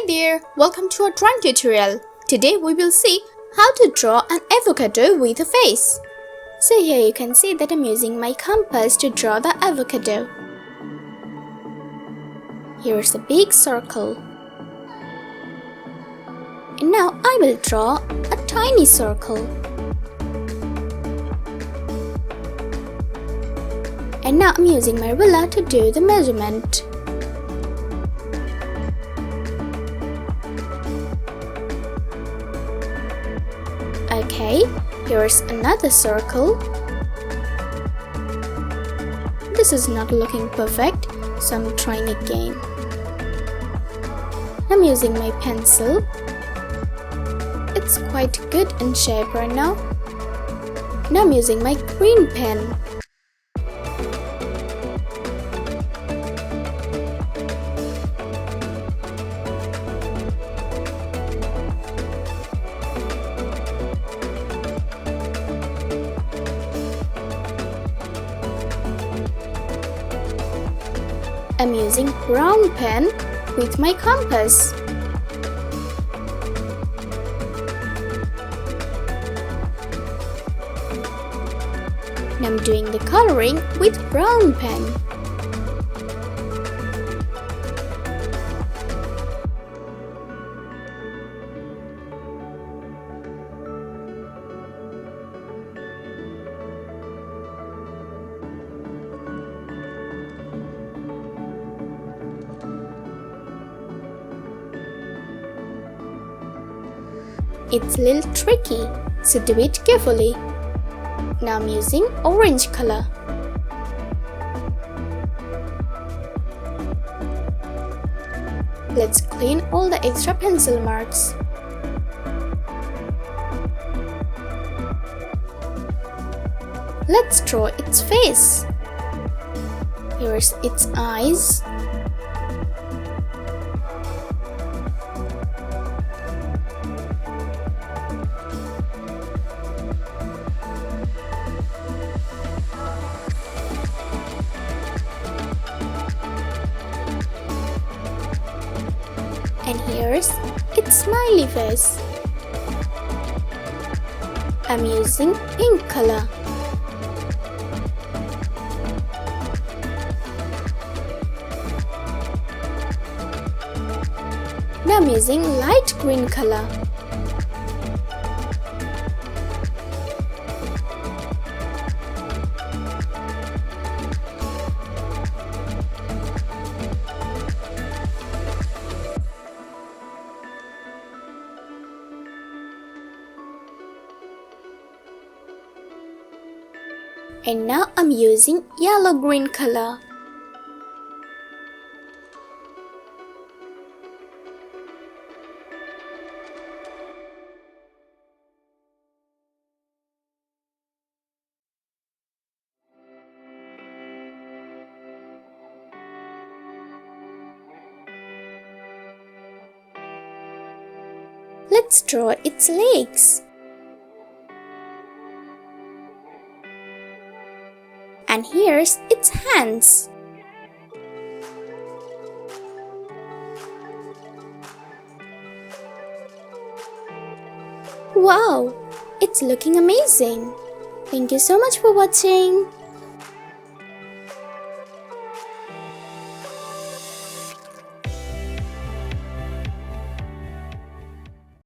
Hi there, welcome to our drawing tutorial. Today we will see how to draw an avocado with a face. So here you can see that I'm using my compass to draw the avocado. Here's a big circle. And now I will draw a tiny circle. And now I'm using my ruler to do the measurement. Okay, here's another circle. This is not looking perfect, so I'm trying again. I'm using my pencil. It's quite good in shape right now. Now I'm using my green pen. I'm using brown pen with my compass. And I'm doing the coloring with brown pen. It's a little tricky, so do it carefully. Now I'm using orange color. Let's clean all the extra pencil marks. Let's draw its face. Here's its eyes. And here's its smiley face. I'm using pink color. Now I'm using light green color. And now I'm using yellow-green color. Let's draw its legs. And here's its hands. Wow, it's looking amazing. Thank you so much for watching.